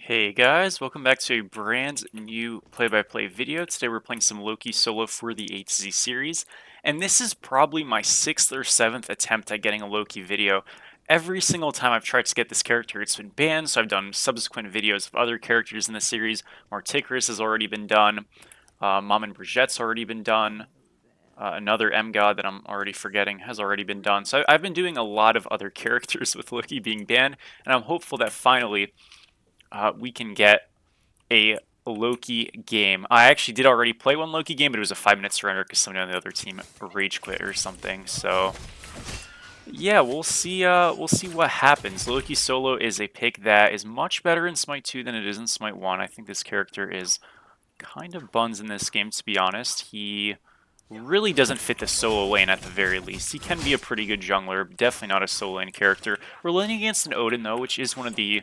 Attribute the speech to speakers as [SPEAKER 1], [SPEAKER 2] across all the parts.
[SPEAKER 1] Hey guys, welcome back to a brand new play-by-play video. Today we're playing some Loki solo for the A to Z series, and this is probably my 6th or 7th attempt at getting a Loki video. Every single time I've tried to get this character, it's been banned, so I've done subsequent videos of other characters in the series. Martikris has already been done, Mom and Brigette's already been done, another M-God that I'm already forgetting has already been done. So I've been doing a lot of other characters with Loki being banned, and I'm hopeful that finally we can get a Loki game. I actually did already play one Loki game, but it was a 5-minute surrender because somebody on the other team rage quit or something. So yeah, we'll see. We'll see what happens. Loki solo is a pick that is much better in Smite 2 than it is in Smite 1. I think this character is kind of buns in this game, to be honest. He really doesn't fit the solo lane at the very least. He can be a pretty good jungler, definitely not a solo lane character. We're laning against an Odin though, which is one of the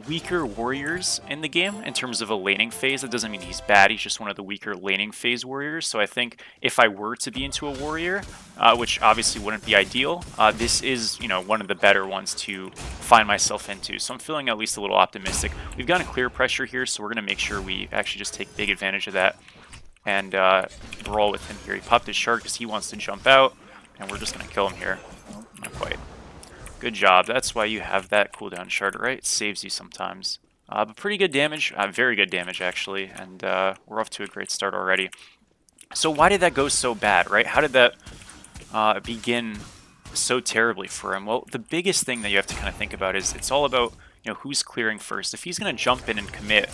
[SPEAKER 1] weaker warriors in the game in terms of a laning phase. That doesn't mean he's bad, he's just one of the weaker laning phase warriors. So I think if I were to be into a warrior, which obviously wouldn't be ideal, this is, one of the better ones to find myself into. So I'm feeling at least a little optimistic. We've got a clear pressure here, so we're going to make sure we actually just take big advantage of that and brawl with him here. He popped his shard because he wants to jump out, and we're just going to kill him here. Not quite. Good job. That's why you have that cooldown shard, right? It saves you sometimes. But pretty good damage. Very good damage, actually. And we're off to a great start already. So why did that go so bad, right? How did that begin so terribly for him? Well, the biggest thing that you have to kind of think about is it's all about, who's clearing first. If he's going to jump in and commit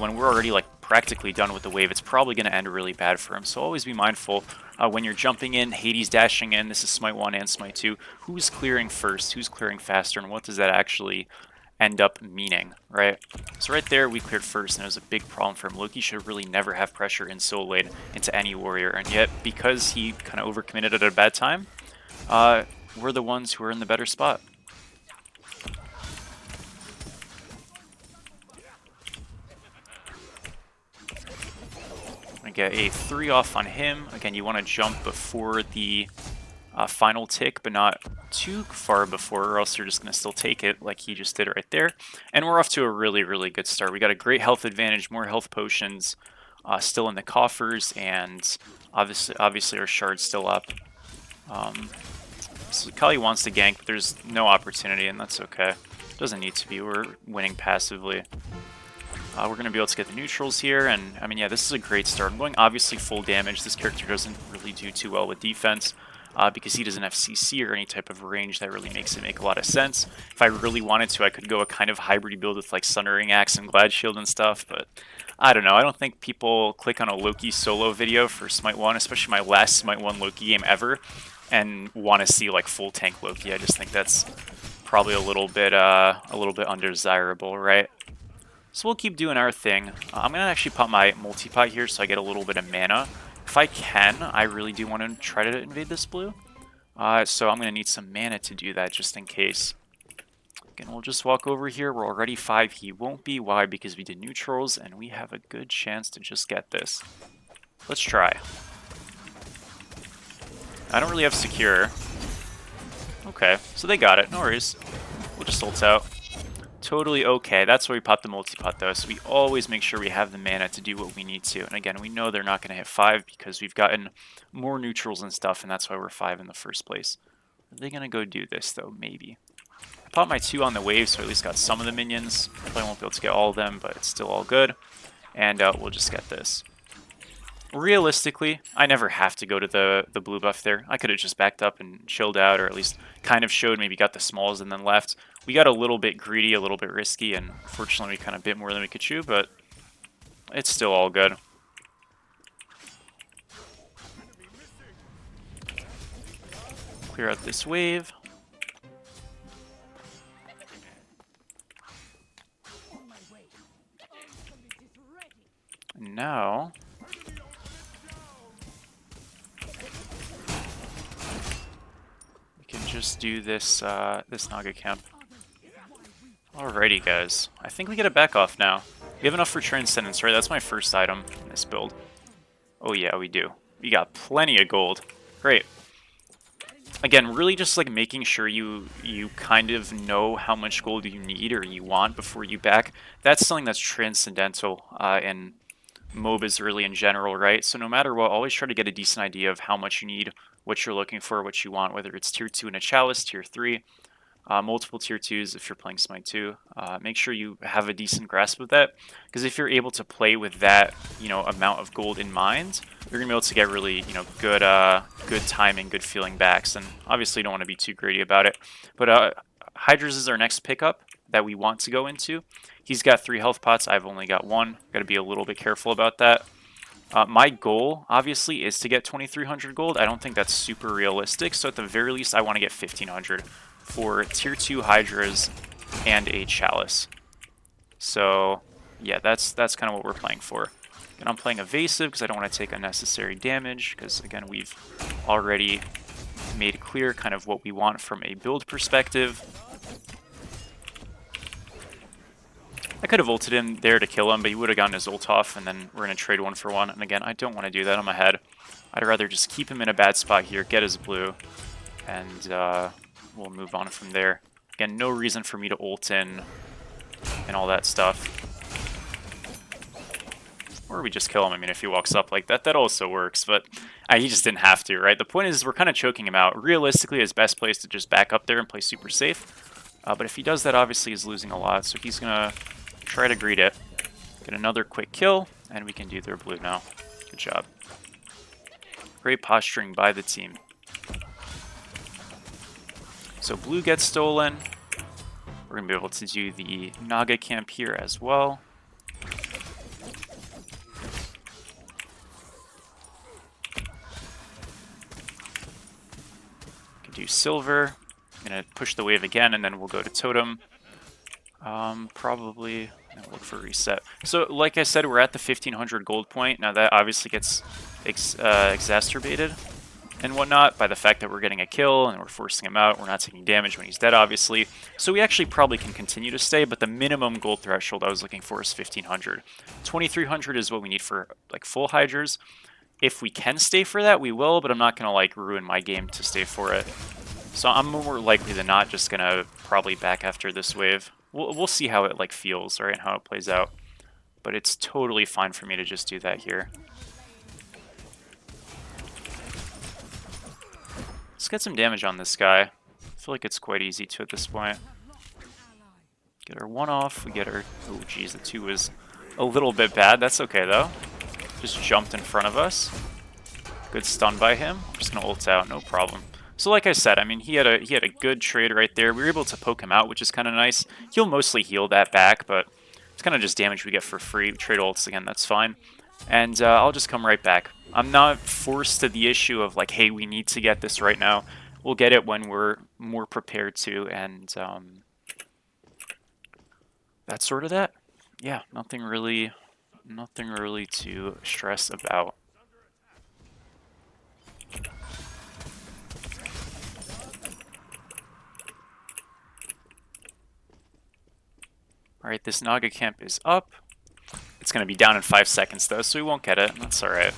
[SPEAKER 1] when we're already, practically done with the wave, it's probably going to end really bad for him. So always be mindful when you're jumping in, Hades dashing in, this is Smite 1 and Smite 2, who's clearing first, who's clearing faster, and what does that actually end up meaning, right? So right there, we cleared first, and it was a big problem for him. Loki should really never have pressure in solo lane into any warrior, and yet, because he kind of overcommitted at a bad time, we're the ones who are in the better spot. Get a 3 off on him. Again, you want to jump before the final tick, but not too far before, or else you're just going to still take it like he just did right there. And we're off to a really, really good start. We got a great health advantage, more health potions still in the coffers, and obviously our shard's still up. So Kali wants to gank, but there's no opportunity, and that's okay. Doesn't need to be. We're winning passively. We're going to be able to get the neutrals here, and I mean, yeah, this is a great start. I'm going obviously full damage. This character doesn't really do too well with defense because he doesn't have CC or any type of range that really makes it make a lot of sense. If I really wanted to, I could go a kind of hybrid build with Sundering Axe and Glad Shield and stuff, but I don't know. I don't think people click on a Loki solo video for Smite 1, especially my last Smite 1 Loki game ever, and want to see full tank Loki. I just think that's probably a little bit undesirable, right? So we'll keep doing our thing. I'm going to actually pop my multi-pot here so I get a little bit of mana. If I can, I really do want to try to invade this blue. So I'm going to need some mana to do that just in case. Again, we'll just walk over here. We're already 5. He won't be. Why? Because we did neutrals and we have a good chance to just get this. Let's try. I don't really have secure. Okay, so they got it. No worries. We'll just ult out. Totally okay. That's why we pop the multi-pot though, so we always make sure we have the mana to do what we need to. And again, we know they're not going to hit 5 because we've gotten more neutrals and stuff, and that's why we're 5 in the first place. Are they going to go do this though? Maybe. I popped my 2 on the wave, so I at least got some of the minions. Probably won't be able to get all of them, but it's still all good. And we'll just get this. Realistically, I never have to go to the blue buff there. I could have just backed up and chilled out, or at least kind of showed, maybe got the smalls and then left. We got a little bit greedy, a little bit risky, and fortunately we kind of bit more than we could chew, but it's still all good. Clear out this wave. And now we can just do this this Naga camp. Alrighty, guys. I think we get a back off now. We have enough for Transcendence, right? That's my first item in this build. Oh yeah, we do. We got plenty of gold. Great. again, really just like making sure you kind of know how much gold you need or you want before you back. That's something that's transcendental in MOBAs really in general, right? So no matter what, always try to get a decent idea of how much you need, what you're looking for, what you want, whether it's tier 2 in a chalice, tier 3, multiple tier 2s if you're playing Smite 2. Make sure you have a decent grasp of that, because if you're able to play with that, amount of gold in mind, you're gonna be able to get really, good timing, good feeling backs, and obviously you don't want to be too greedy about it. But Hydra's is our next pickup that we want to go into. He's got 3 health pots. I've only got 1. Got to be a little bit careful about that. My goal, obviously, is to get 2,300 gold. I don't think that's super realistic, so at the very least, I want to get 1,500 for tier 2 Hydras and a Chalice. So, yeah, that's kind of what we're playing for. And I'm playing Evasive because I don't want to take unnecessary damage, because, again, we've already made clear kind of what we want from a build perspective. I could have ulted him there to kill him, but he would have gotten his ult off, and then we're going to trade 1-for-1. And again, I don't want to do that on my head. I'd rather just keep him in a bad spot here, get his blue, and we'll move on from there. Again, no reason for me to ult in and all that stuff. Or we just kill him. I mean, if he walks up like that, that also works, but he just didn't have to, right? The point is we're kind of choking him out. Realistically, his best play is to just back up there and play super safe. But if he does that, obviously he's losing a lot, so he's going to try to greet it. Get another quick kill, and we can do their blue now. Good job. Great posturing by the team. So blue gets stolen. We're going to be able to do the Naga camp here as well. Can do silver. I'm going to push the wave again, and then we'll go to totem. Probably look for reset. So, like I said, we're at the 1,500 gold point. Now that obviously gets exacerbated and whatnot by the fact that we're getting a kill and we're forcing him out. We're not taking damage when he's dead, obviously. So we actually probably can continue to stay, but the minimum gold threshold I was looking for is 1,500. 2,300 is what we need for like full Hydras. If we can stay for that, we will, but I'm not going to like ruin my game to stay for it. So I'm more likely than not just going to probably back after this wave. We'll see how it like feels, right, and how it plays out. But it's totally fine for me to just do that here. Let's get some damage on this guy. I feel like it's quite easy to at this point. Get our 1 off. We get our... Oh, geez, the 2 was a little bit bad. That's okay, though. Just jumped in front of us. Good stun by him. I'm just going to ult out. No problem. So like I said, I mean, he had a good trade right there. We were able to poke him out, which is kind of nice. He'll mostly heal that back, but it's kind of just damage we get for free. Trade ults again, that's fine. And I'll just come right back. I'm not forced to the issue of like, hey, we need to get this right now. We'll get it when we're more prepared to, and that's sort of that. Yeah, nothing really to stress about. Alright, this Naga camp is up. It's going to be down in 5 seconds, though, so we won't get it. That's alright.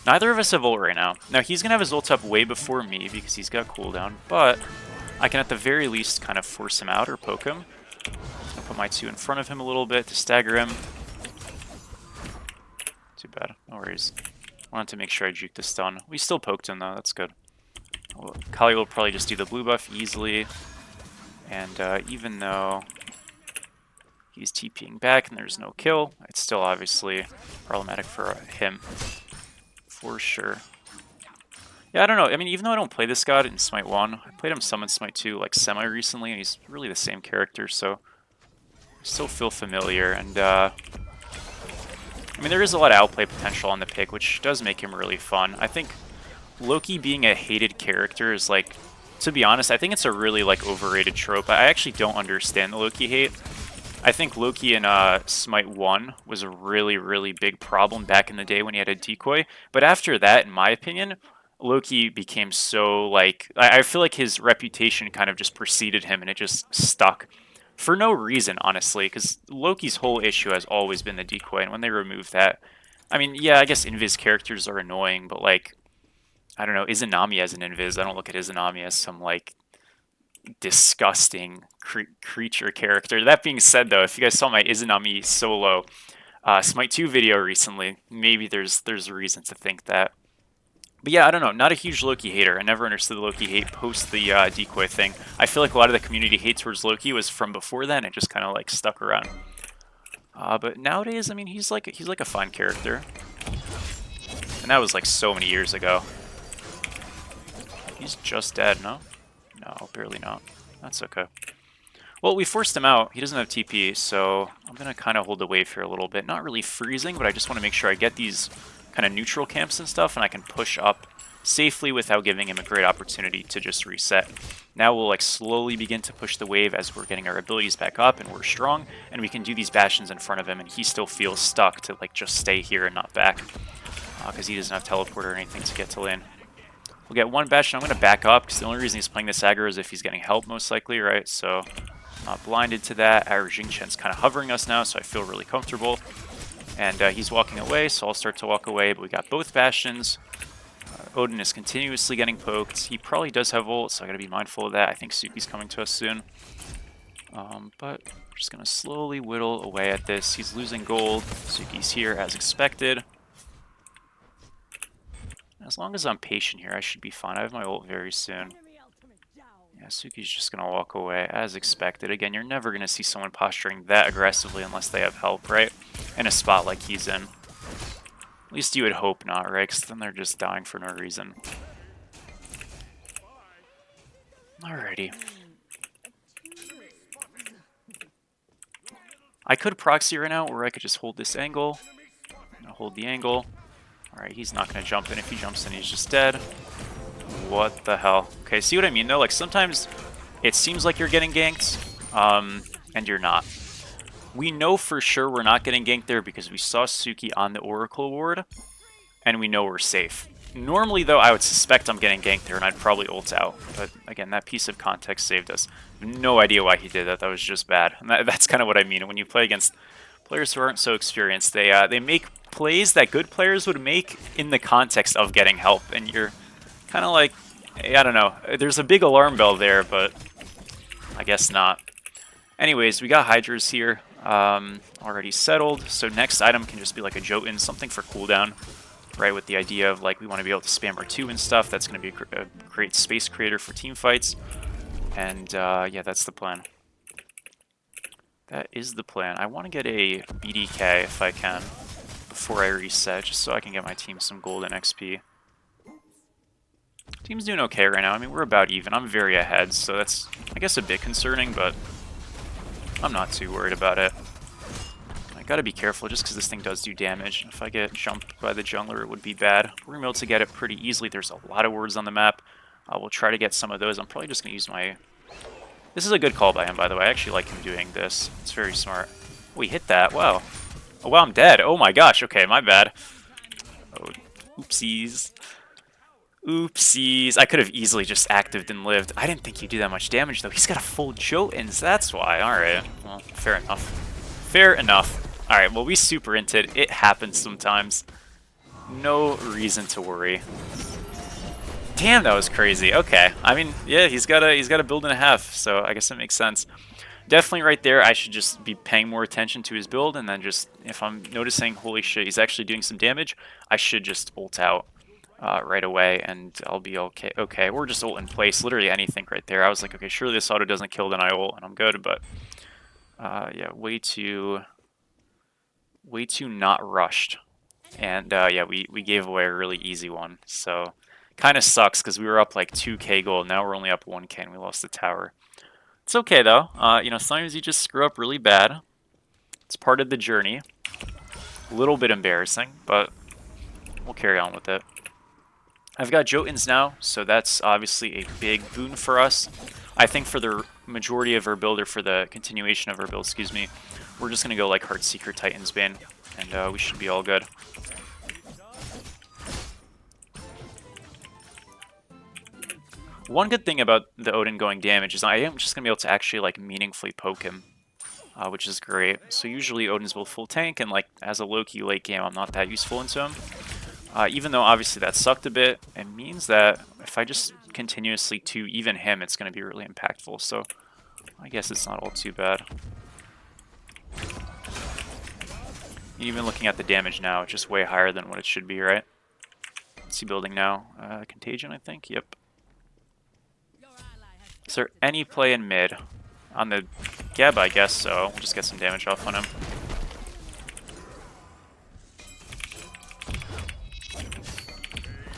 [SPEAKER 1] Neither of us have ult right now. Now, he's going to have his ult up way before me because he's got cooldown, but I can at the very least kind of force him out or poke him. I'll put my 2 in front of him a little bit to stagger him. Too bad. No worries. Wanted to make sure I juked the stun. We still poked him, though. That's good. Well, Kali will probably just do the blue buff easily. And even though he's TPing back and there's no kill, it's still obviously problematic for him. For sure. Yeah, I don't know. I mean, even though I don't play this god in Smite 1, I played him some in Smite 2 like semi-recently, and he's really the same character, so I still feel familiar. And I mean, there is a lot of outplay potential on the pick, which does make him really fun. I think Loki being a hated character is like... To be honest, I think it's a really like overrated trope. I actually don't understand the Loki hate. I think Loki in Smite 1 was a really, really big problem back in the day when he had a decoy. But after that, in my opinion, Loki became so like... I feel like his reputation kind of just preceded him and it just stuck. For no reason, honestly, because Loki's whole issue has always been the decoy. And when they removed that... I mean, yeah, I guess Invis characters are annoying, but like... I don't know, Izanami as an invis. I don't look at Izanami as some like disgusting creature character. That being said, though, if you guys saw my Izanami solo Smite 2 video recently, maybe there's a reason to think that. But yeah, I don't know. Not a huge Loki hater. I never understood the Loki hate post the decoy thing. I feel like a lot of the community hate towards Loki was from before then. It just kind of like stuck around. But nowadays, I mean, he's like a fine character, and that was like so many years ago. He's just dead, no? No, barely not. That's okay. Well, we forced him out. He doesn't have TP, so I'm going to kind of hold the wave here a little bit. Not really freezing, but I just want to make sure I get these kind of neutral camps and stuff, and I can push up safely without giving him a great opportunity to just reset. Now we'll like slowly begin to push the wave as we're getting our abilities back up and we're strong, and we can do these bastions in front of him, and he still feels stuck to like just stay here and not back because he doesn't have teleport or anything to get to lane. We'll get one bastion. I'm going to back up because the only reason he's playing this aggro is if he's getting help, most likely, right? So not blinded to that. Our Jingchen's kind of hovering us now, so I feel really comfortable. And he's walking away, so I'll start to walk away. But we got both bastions. Odin is continuously getting poked. He probably does have ult, so I got to be mindful of that. I think Suki's coming to us soon. But we're just going to slowly whittle away at this. He's losing gold. Suki's here as expected. As long as I'm patient here, I should be fine. I have my ult very soon. Yeah, Suki's just going to walk away as expected. Again, you're never going to see someone posturing that aggressively unless they have help, right? In a spot like he's in. At least you would hope not, right? Because then they're just dying for no reason. Alrighty. I could proxy right now, or I could just hold this angle. I'm gonna hold the angle. Alright, he's not going to jump in. If he jumps in, he's just dead. What the hell? Okay, see what I mean, though? Like, sometimes it seems like you're getting ganked, and you're not. We know for sure we're not getting ganked there because we saw Suki on the Oracle ward, and we know we're safe. Normally, though, I would suspect I'm getting ganked there, and I'd probably ult out. But, again, that piece of context saved us. No idea why he did that. That was just bad. And that's kind of what I mean. When you play against players who aren't so experienced, they make plays that good players would make in the context of getting help, and you're kind of like, I don't know, there's a big alarm bell there, but I guess not. Anyways, we got Hydras here already settled, so next item can just be like a Jotun, something for cooldown, right, with the idea of like we want to be able to spam our 2 and stuff. That's going to be a great space creator for team fights, and yeah, that's the plan. That is the plan. I want to get a BDK if I can before I reset, just so I can get my team some gold and XP. Team's doing okay right now. I mean, we're about even. I'm very ahead, so that's, I guess, a bit concerning, but I'm not too worried about it. I gotta be careful just because this thing does do damage. If I get jumped by the jungler, it would be bad. We're gonna be able to get it pretty easily. There's a lot of wards on the map. We'll try to get some of those. I'm probably just gonna use my... This is a good call by him, by the way. I actually like him doing this. It's very smart. Oh, he hit that. Wow. Oh, wow, I'm dead. Oh my gosh. Okay, my bad. Oh, oopsies. Oopsies. I could have easily just actived and lived. I didn't think he'd do that much damage, though. He's got a full Jotuns. That's why. Alright. Well, fair enough. Fair enough. Alright, well, we super inted. It happens sometimes. No reason to worry. Damn, that was crazy. Okay. I mean, yeah, he's got a build and a half, so I guess it makes sense. Definitely right there, I should just be paying more attention to his build, and then just, if I'm noticing, holy shit, he's actually doing some damage, I should just ult out right away, and I'll be okay. Okay, or just ult in place, literally anything right there. I was like, okay, surely this auto doesn't kill, then I ult, and I'm good, but yeah, way too not rushed. And yeah, we gave away a really easy one, so kind of sucks, because we were up like 2k gold, now we're only up 1k, and we lost the tower. It's okay, though. You know, sometimes you just screw up really bad. It's part of the journey. A little bit embarrassing, but we'll carry on with it. I've got Jotuns now, so that's obviously a big boon for us. I think for the majority of our build, or for the continuation of our build, excuse me, we're just going to go like Heartseeker Titan's Bane, and we should be all good. One good thing about the Odin going damage is I am just going to be able to actually like meaningfully poke him, which is great. So usually Odin's both full tank, and like as a Loki late game, I'm not that useful into him. Even though obviously that sucked a bit, it means that if I just continuously 2 even him, it's going to be really impactful. So I guess it's not all too bad. Even looking at the damage now, it's just way higher than what it should be, right? What's he building now? Contagion, I think? Yep. Is there any play in mid? On the Geb, I guess so. We'll just get some damage off on him.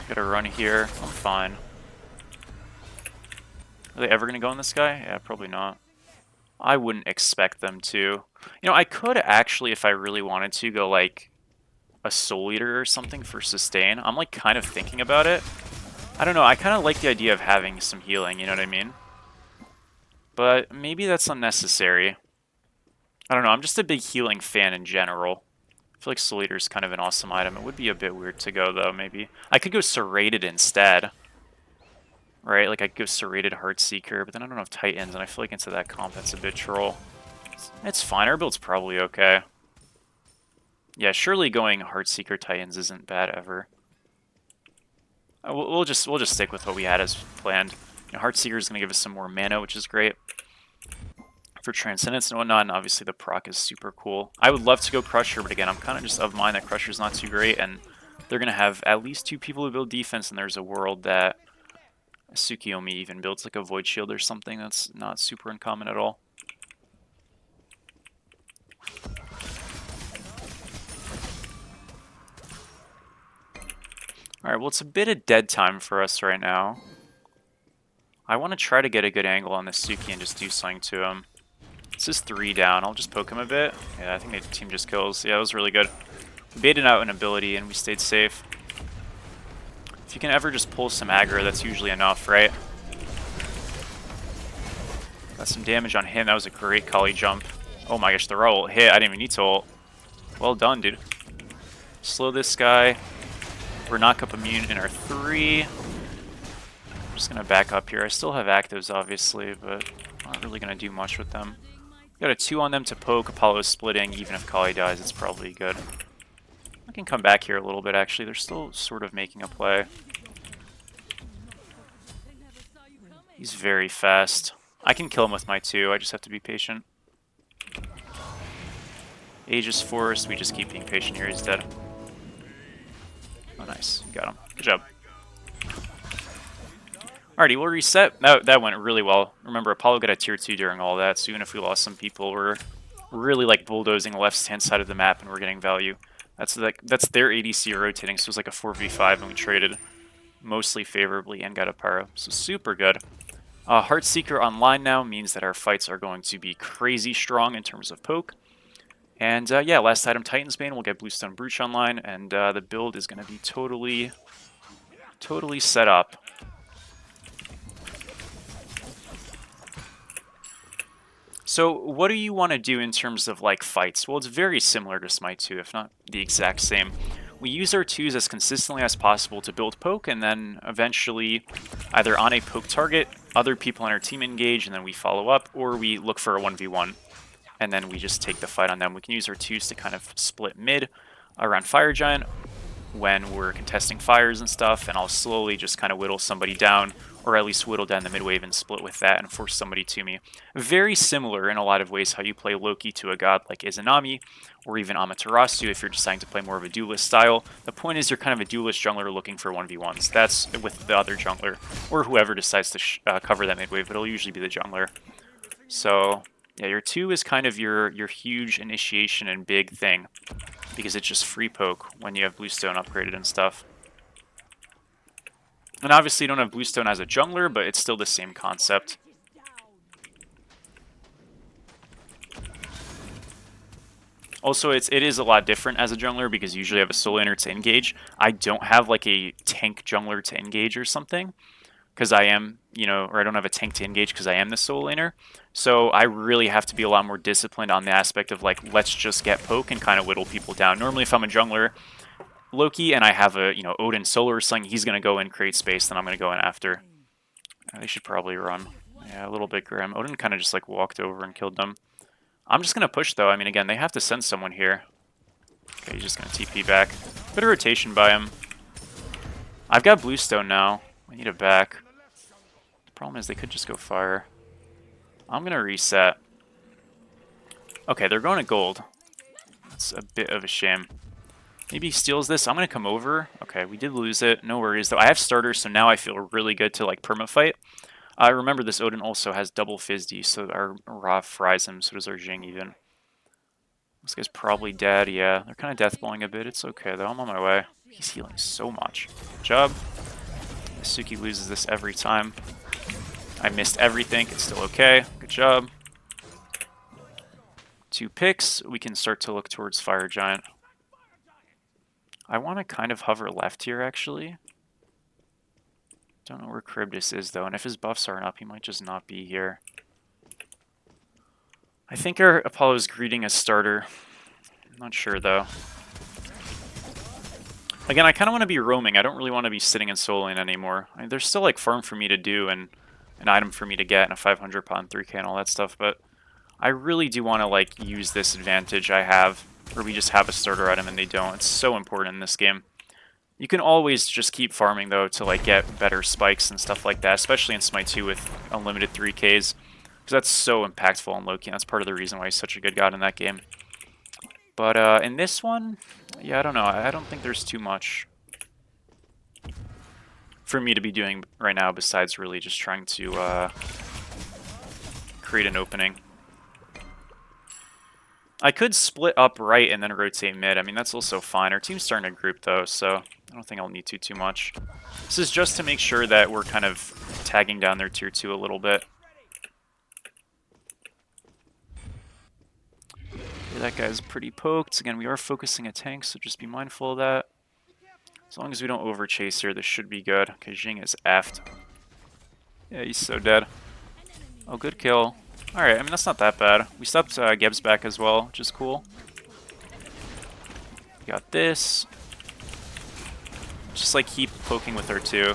[SPEAKER 1] Gotta run here. I'm fine. Are they ever gonna go on this guy? Yeah, probably not. I wouldn't expect them to. You know, I could actually, if I really wanted to, go like a Soul Eater or something for sustain. I'm like kind of thinking about it. I don't know, I kind of like the idea of having some healing, you know what I mean? But maybe that's unnecessary. I don't know, I'm just a big healing fan in general. I feel like Soul Eater is kind of an awesome item. It would be a bit weird to go, though, maybe. I could go Serrated instead. Right, like I could go Serrated Heartseeker, but then I don't have Titans, and I feel like into that comp that's a bit troll. It's fine, our build's probably okay. Yeah, surely going Heartseeker Titans isn't bad ever. We'll just stick with what we had as planned. You know, Heartseeker is going to give us some more mana, which is great for Transcendence and whatnot, and obviously the proc is super cool. I would love to go Crusher, but again, I'm kind of just of mind that Crusher's not too great, and they're going to have at least 2 people who build defense, and there's a world that Tsukiyomi even builds like a Void Shield or something. That's not super uncommon at all. Alright, well, it's a bit of dead time for us right now. I want to try to get a good angle on this Suki and just do something to him. This is 3 down. I'll just poke him a bit. Yeah, I think the team just kills. Yeah, that was really good. We baited out an ability and we stayed safe. If you can ever just pull some aggro, that's usually enough, right? Got some damage on him. That was a great Kali jump. Oh my gosh, the roll hit. I didn't even need to ult. Well done, dude. Slow this guy. We're knock up immune in our 3. I'm just going to back up here. I still have actives, obviously, but I'm not really going to do much with them. Got a 2 on them to poke. Apollo's splitting. Even if Kali dies, it's probably good. I can come back here a little bit, actually. They're still sort of making a play. He's very fast. I can kill him with my 2. I just have to be patient. Aegis Force. We just keep being patient here. He's dead. Oh, nice. Got him. Good job. Alrighty, we'll reset. That went really well. Remember, Apollo got a tier 2 during all that, so even if we lost some people, we're really like bulldozing the left-hand side of the map and we're getting value. That's their ADC rotating, so it was like a 4v5 and we traded mostly favorably and got a pyro. So super good. Heartseeker online now means that our fights are going to be crazy strong in terms of poke. And yeah, last item, Titan's Bane, we'll get Bluestone Brooch online, and the build is going to be totally set up. So what do you want to do in terms of like fights? Well, it's very similar to Smite 2, if not the exact same. We use our 2s as consistently as possible to build poke, and then eventually either on a poke target, other people on our team engage, and then we follow up, or we look for a 1v1. And then we just take the fight on them. We can use our 2s to kind of split mid around Fire Giant when we're contesting fires and stuff, and I'll slowly just kind of whittle somebody down, or at least whittle down the mid wave and split with that and force somebody to me. Very similar in a lot of ways how you play Loki to a god like Izanami, or even Amaterasu if you're deciding to play more of a duelist style. The point is you're kind of a duelist jungler looking for 1v1s. That's with the other jungler, or whoever decides to cover that mid wave, but it'll usually be the jungler. So yeah, your 2 is kind of your huge initiation and big thing, because it's just free poke when you have Bluestone upgraded and stuff. And obviously you don't have Bluestone as a jungler, but it's still the same concept. Also, it is a lot different as a jungler, because usually I have a solo laner to engage. I don't have like a tank jungler to engage or something, because I am, you know, or I don't have a tank to engage because I am the solo laner. So I really have to be a lot more disciplined on the aspect of like, let's just get poke and kind of whittle people down. Normally if I'm a jungler, Loki, and I have a, you know, Odin solo or something, he's going to go in, create space, then I'm going to go in after. They should probably run. Yeah, a little bit grim. Odin kind of just like walked over and killed them. I'm just going to push though. I mean, again, they have to send someone here. Okay, he's just going to TP back. Bit of rotation by him. I've got bluestone now. I need it back. The problem is they could just go fire. I'm gonna reset. Okay, they're going to gold. That's a bit of a shame. Maybe he steals this. I'm gonna come over. Okay, we did lose it. No worries though. I have starters, so now I feel really good to like permafight. I remember this Odin also has double Fizz-D, so our Ra fries him, so does our Jing even. This guy's probably dead, yeah. They're kind of deathballing a bit. It's okay though, I'm on my way. He's healing so much. Good job. Suki loses this every time. I missed everything, it's still okay. Good job. 2 picks, we can start to look towards Fire Giant. I want to kind of hover left here, actually. Don't know where Charybdis is, though, and if his buffs aren't up, he might just not be here. I think our Apollo is greeting a starter. I'm not sure, though. Again, I kind of want to be roaming. I don't really want to be sitting and soloing anymore. I mean, there's still, like, farm for me to do and an item for me to get and a 500 pound 3k and all that stuff, but I really do want to, like, use this advantage I have, where we just have a starter item and they don't. It's so important in this game. You can always just keep farming, though, to like get better spikes and stuff like that, especially in Smite 2 with unlimited 3Ks, because that's so impactful on Loki, and that's part of the reason why he's such a good god in that game. But in this one, yeah, I don't know. I don't think there's too much for me to be doing right now besides really just trying to create an opening. I could split up right and then rotate mid. I mean, that's also fine. Our team's starting to group, though, so I don't think I'll need to too much. This is just to make sure that we're kind of tagging down their tier 2 a little bit. Okay, that guy's pretty poked. Again, we are focusing a tank, so just be mindful of that. As long as we don't overchase here, this should be good. Okay, Jing is effed. Yeah, he's so dead. Oh, good kill. Alright, I mean, that's not that bad. We stopped Geb's back as well, which is cool. We got this. Just, like, keep poking with her, too.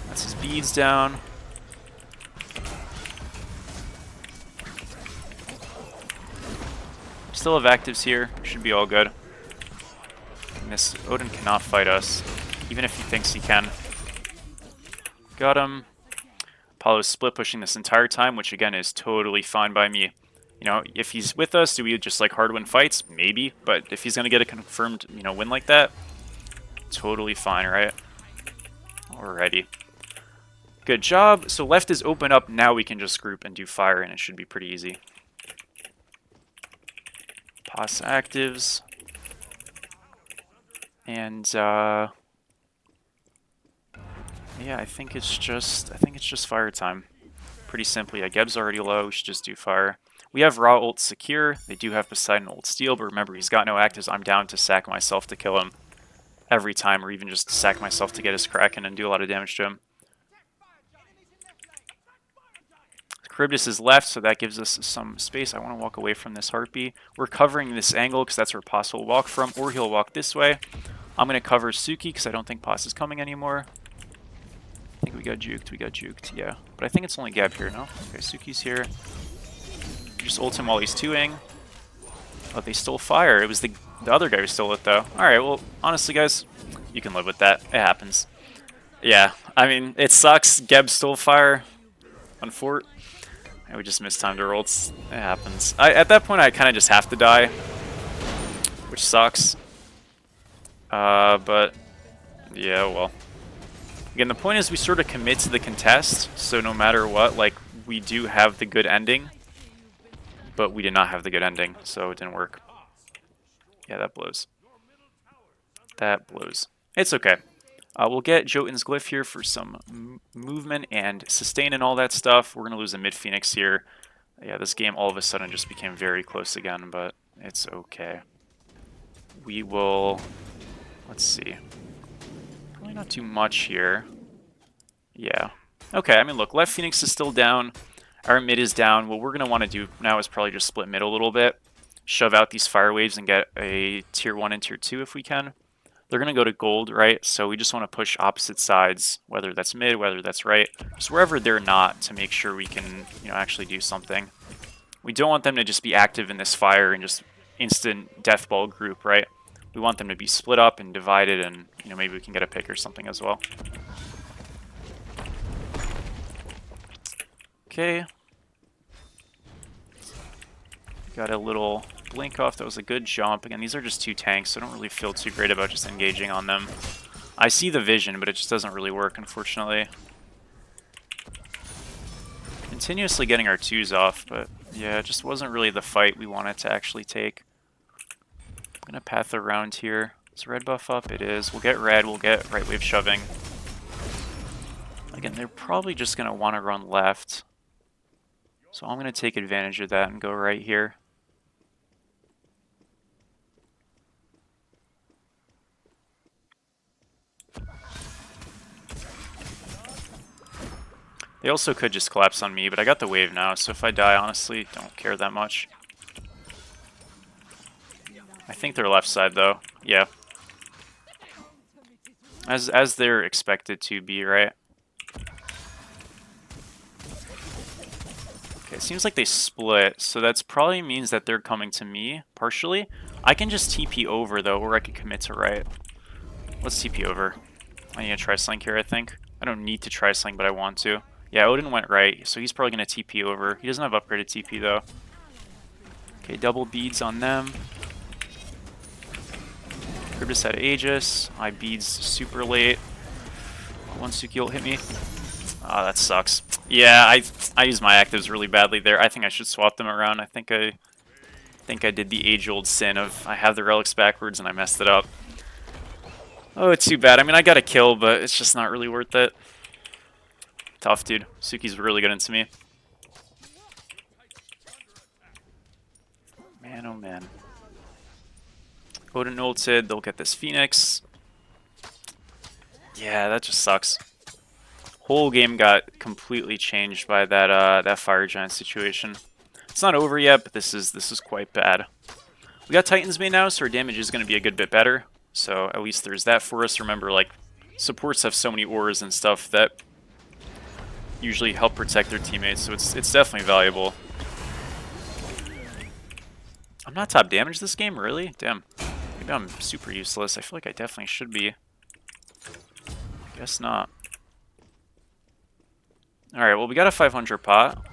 [SPEAKER 1] That's his beads down. Still have actives here. Should be all good. And this Odin cannot fight us, even if he thinks he can. Got him. Apollo's split pushing this entire time, which again is totally fine by me. You know, if he's with us, do we just like hard win fights? Maybe, but if he's gonna get a confirmed, you know, win like that, totally fine, right? Alrighty. Good job. So left is open up. Now we can just group and do fire, and it should be pretty easy. Pass actives. And yeah, I think it's just fire time. Pretty simply. Yeah, Geb's already low, we should just do fire. We have Ra ult secure. They do have Poseidon ult steal, but remember he's got no actives. I'm down to sack myself to kill him every time, or even just sack myself to get his Kraken and do a lot of damage to him. Charybdis is left, so that gives us some space. I want to walk away from this Harpy. We're covering this angle because that's where Pos will walk from, or he'll walk this way. I'm going to cover Suki because I don't think Pos is coming anymore. I think we got juked, yeah. But I think it's only Geb here, no? Okay, Suki's here. Just ult him while he's 2ing. Oh, they stole fire. It was the other guy who stole it, though. Alright, well, honestly, guys, you can live with that. It happens. Yeah, I mean, it sucks. Geb stole fire on Fort. And we just mistimed our ults. It happens. At that point, I kind of just have to die, which sucks. But, yeah, well. Again, the point is we sort of commit to the contest, so no matter what, like, we do have the good ending, but we did not have the good ending, so it didn't work. Yeah, that blows. That blows. It's okay. We'll get Jotun's Glyph here for some movement and sustain and all that stuff. We're going to lose a mid-Phoenix here. Yeah, this game all of a sudden just became very close again, but it's okay. We will... Let's see. Probably not too much here. Yeah. Okay, I mean, look, left Phoenix is still down. Our mid is down. What we're going to want to do now is probably just split mid a little bit. Shove out these fire waves and get a tier 1 and tier 2 if we can. They're going to go to gold, right? So we just want to push opposite sides, whether that's mid, whether that's right. Just wherever they're not to make sure we can, you know, actually do something. We don't want them to just be active in this fire and just instant death ball group, right? We want them to be split up and divided, and you know, maybe we can get a pick or something as well. Okay. Got a little blink off. That was a good jump. Again, these are just 2 tanks, so I don't really feel too great about just engaging on them. I see the vision, but it just doesn't really work, unfortunately. Continuously getting our 2s off, but yeah, it just wasn't really the fight we wanted to actually take. I'm gonna path around here. Is red buff up? It is. We'll get red, we'll get right wave shoving. Again, they're probably just gonna want to run left. So I'm gonna take advantage of that and go right here. They also could just collapse on me, but I got the wave now, so if I die, honestly, don't care that much. I think they're left side, though. Yeah. As they're expected to be, right? Okay, it seems like they split, so that's probably means that they're coming to me, partially. I can just TP over, though, or I can commit to right. Let's TP over. I need a tri-sling here, I think. I don't need to tri-sling, but I want to. Yeah, Odin went right, so he's probably going to TP over. He doesn't have upgraded TP, though. Okay, double beads on them. Kribis had Aegis. I beads super late. One Suki ult hit me. Oh, that sucks. Yeah, I used my actives really badly there. I think I should swap them around. I think I did the age-old sin of I have the relics backwards and I messed it up. Oh, it's too bad. I mean, I got a kill, but it's just not really worth it. Tough, dude. Suki's really good into me. Man, oh man. Odin ulted. They'll get this Phoenix. Yeah, that just sucks. Whole game got completely changed by that Fire Giant situation. It's not over yet, but this is quite bad. We got Titan's Bane now, so our damage is going to be a good bit better. So at least there's that for us. Remember, like, supports have so many auras and stuff that usually help protect their teammates, so it's definitely valuable. I'm not top damage this game, really? Damn. Maybe I'm super useless. I feel like I definitely should be. Guess not. Alright, well, we got a 500 pot.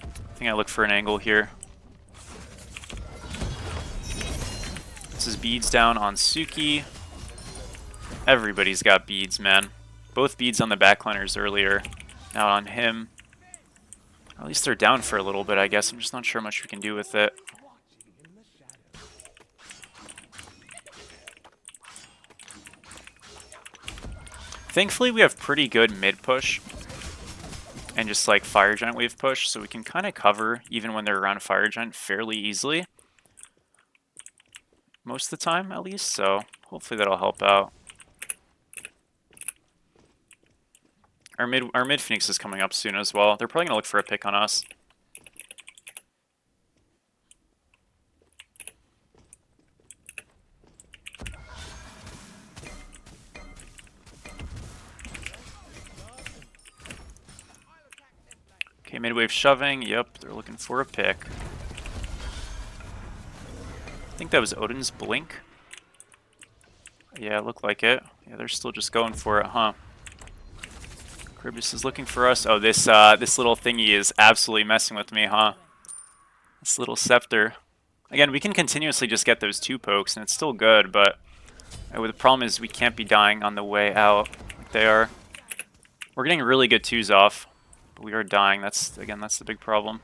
[SPEAKER 1] I think I look for an angle here. This is beads down on Suki. Everybody's got beads, man. Both beads on the backliners earlier. Now on him. At least they're down for a little bit, I guess. I'm just not sure much we can do with it. Thankfully, we have pretty good mid push. And just like Fire Giant wave push, so we can kind of cover, even when they're around Fire Giant, fairly easily. Most of the time, at least, so hopefully that'll help out. Our mid Phoenix is coming up soon as well. They're probably going to look for a pick on us. Okay, mid-wave shoving. Yep, they're looking for a pick. I think that was Odin's blink. Yeah, it looked like it. Yeah, they're still just going for it, huh? Kribis is looking for us. Oh, this little thingy is absolutely messing with me, huh? This little scepter. Again, we can continuously just get those 2 pokes, and it's still good, but the problem is we can't be dying on the way out like they are. We're getting really good 2s off, but we are dying. That's the big problem.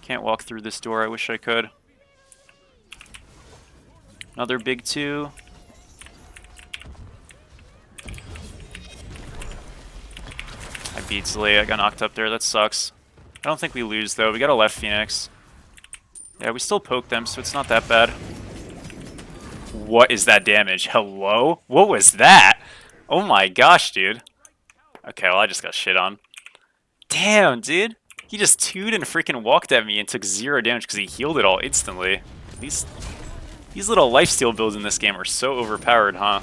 [SPEAKER 1] Can't walk through this door. I wish I could. Another big 2. I beat Slay. I got knocked up there. That sucks. I don't think we lose, though. We got a left Phoenix. Yeah, we still poke them, so it's not that bad. What is that damage? Hello? What was that? Oh my gosh, dude. Okay, well, I just got shit on. Damn, dude. He just 2'd and freaking walked at me and took 0 damage because he healed it all instantly. These little lifesteal builds in this game are so overpowered, huh?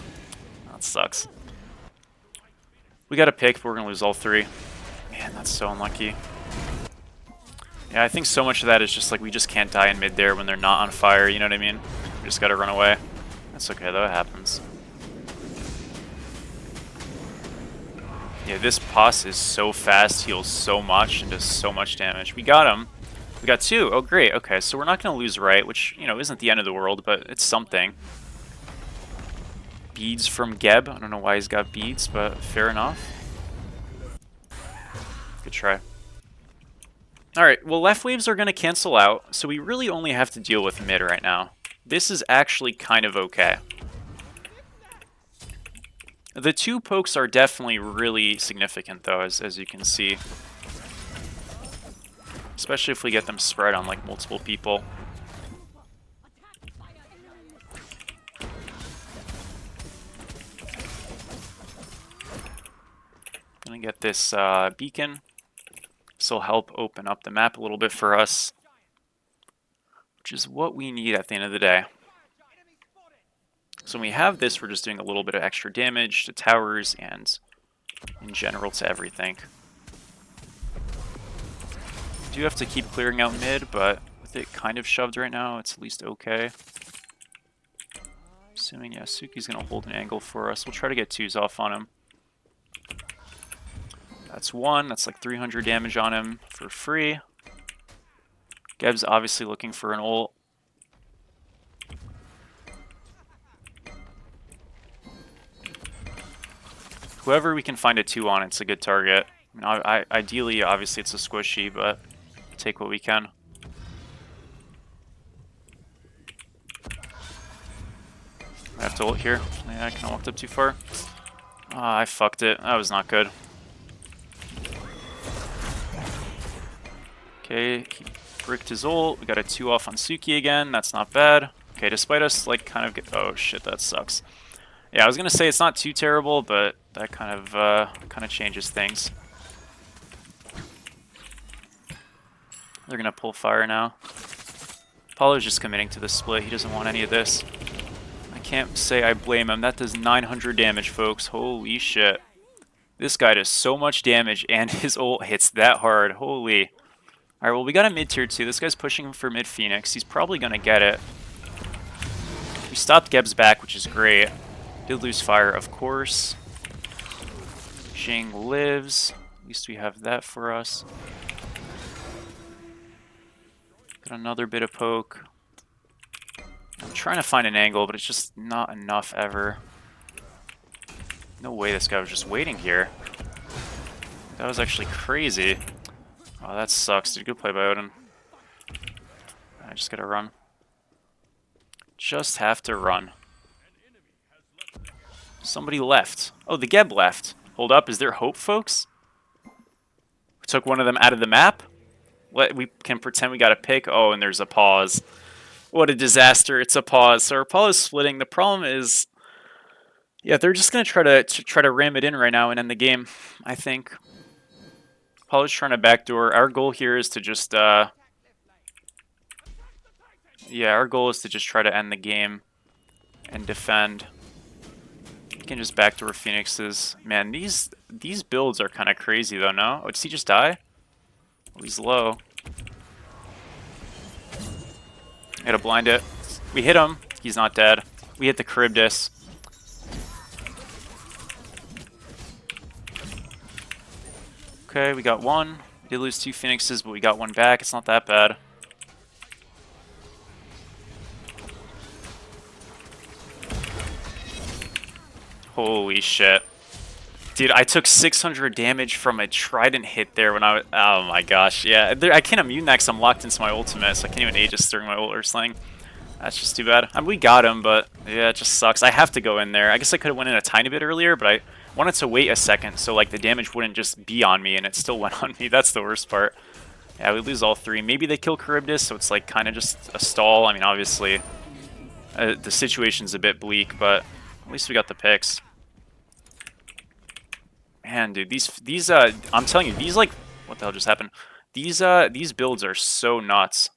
[SPEAKER 1] That sucks. We got a pick, but we're going to lose all 3. Man, that's so unlucky. Yeah, I think so much of that is just like we just can't die in mid there when they're not on fire, you know what I mean? We just gotta run away. That's okay though, it happens. Yeah, this Pus is so fast, heals so much, and does so much damage. We got him. We got 2. Oh, great. Okay, so we're not going to lose right, which, you know, isn't the end of the world, but it's something. Beads from Geb. I don't know why he's got beads, but fair enough. Good try. Alright, well, left waves are going to cancel out, so we really only have to deal with mid right now. This is actually kind of okay. The 2 pokes are definitely really significant, though, as you can see. Especially if we get them spread on, like, multiple people. Gonna get this beacon. This will help open up the map a little bit for us, which is what we need at the end of the day. So when we have this, we're just doing a little bit of extra damage to towers and in general to everything. Do have to keep clearing out mid, but with it kind of shoved right now, it's at least okay. Assuming, yeah, Suki's going to hold an angle for us. We'll try to get 2s off on him. That's 1. That's like 300 damage on him for free. Geb's obviously looking for an ult. Whoever we can find a 2 on, it's a good target. I mean, ideally, obviously, it's a squishy, but take what we can. I have to ult here. Yeah, I kind of walked up too far. I fucked it. That was not good. Okay, he bricked his ult. We got a 2 off on Suki again. That's not bad. Okay, despite us, like, kind of get... Oh, shit, that sucks. Yeah, I was gonna say it's not too terrible, but that kind of changes things. They're gonna pull fire now. Apollo's just committing to the split. He doesn't want any of this. I can't say I blame him. That does 900 damage, folks. Holy shit. This guy does so much damage, and his ult hits that hard. Holy. Alright, well, we got a mid-tier 2. This guy's pushing for mid-Phoenix. He's probably gonna get it. We stopped Geb's back, which is great. Did lose fire, of course. Jing lives. At least we have that for us. Got another bit of poke. I'm trying to find an angle, but it's just not enough ever. No way this guy was just waiting here. That was actually crazy. Oh, that sucks, dude. Good play by Odin. I just gotta run. Just have to run. Somebody left. Oh, the Geb left. Hold up, is there hope, folks? We took one of them out of the map? We can pretend we got a pick. Oh, and there's a pause. What a disaster. It's a pause. So our pause is splitting. The problem is... Yeah, they're just going to try to ram it in right now and end the game, I think. Apollo's trying to backdoor. Our goal here is to just... Yeah, our goal is to just try to end the game and defend. You can just backdoor Phoenixes. Man, these builds are kind of crazy, though, no? Oh, did he just die? Oh, he's low. Gotta blind it. We hit him. He's not dead. We hit the Charybdis. Okay, we got 1. We did lose 2 Phoenixes, but we got 1 back. It's not that bad. Holy shit. Dude, I took 600 damage from a trident hit there when I was... Oh my gosh, yeah. I can't immune that because I'm locked into my ultimate, so I can't even Aegis during my ult or sling. That's just too bad. I mean, we got him, but yeah, it just sucks. I have to go in there. I guess I could have went in a tiny bit earlier, but I wanted to wait a second so like the damage wouldn't just be on me, and it still went on me. That's the worst part. Yeah, we lose all 3. Maybe they kill Charybdis, so it's like kind of just a stall. I mean, obviously, the situation's a bit bleak, but at least we got the picks. Man, dude, these I'm telling you, these like, what the hell just happened? These builds are so nuts.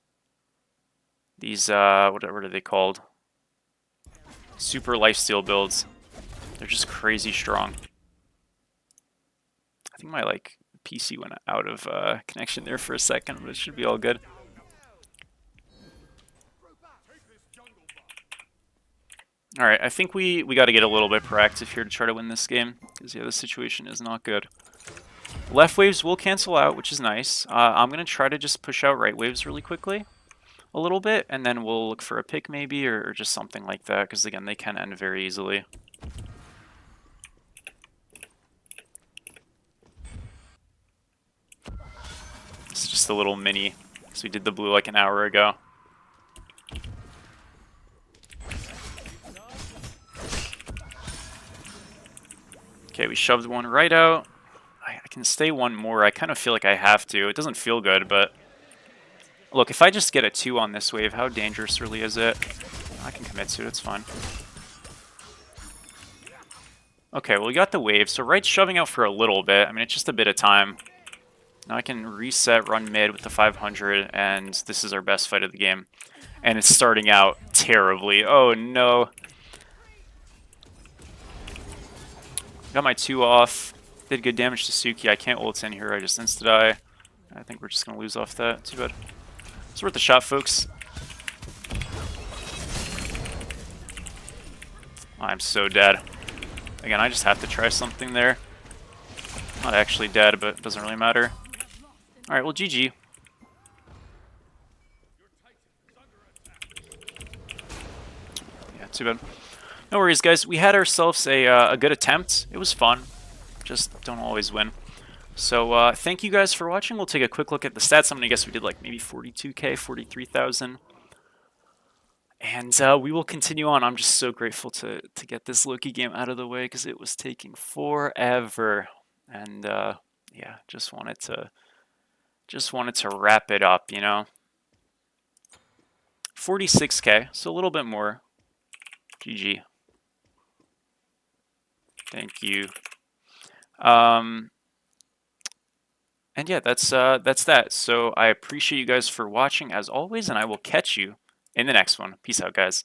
[SPEAKER 1] These what are they called? Super lifesteal builds. They're just crazy strong. I think my like PC went out of connection there for a second, but it should be all good. All right, I think we got to get a little bit proactive here to try to win this game, because yeah, the situation is not good. Left waves will cancel out, which is nice. I'm going to try to just push out right waves really quickly a little bit, and then we'll look for a pick maybe, or just something like that, because again, they can end very easily. It's just a little mini, because we did the blue like an hour ago. Okay, we shoved one right out. I can stay one more. I kind of feel like I have to. It doesn't feel good, but... Look, if I just get a 2 on this wave, how dangerous really is it? I can commit to it, it's fine. Okay, well, we got the wave, so right's shoving out for a little bit. I mean, it's just a bit of time. Now I can reset, run mid with the 500, and this is our best fight of the game. And it's starting out terribly. Oh, no. Got my 2 off. Did good damage to Suki. I can't ult in here. I just insta-die. I think we're just going to lose off that. Too bad. It's worth a shot, folks. I'm so dead. Again, I just have to try something there. Not actually dead, but it doesn't really matter. Alright, well, GG. Yeah, too bad. No worries, guys. We had ourselves a good attempt. It was fun. Just don't always win. So thank you guys for watching. We'll take a quick look at the stats. I'm going to guess we did like maybe 42k, 43,000. And we will continue on. I'm just so grateful to get this Loki game out of the way because it was taking forever. And yeah, just wanted to wrap it up, you know. 46k, so a little bit more. GG. Thank you. And yeah, that's that. So I appreciate you guys for watching as always, and I will catch you in the next one. Peace out, guys.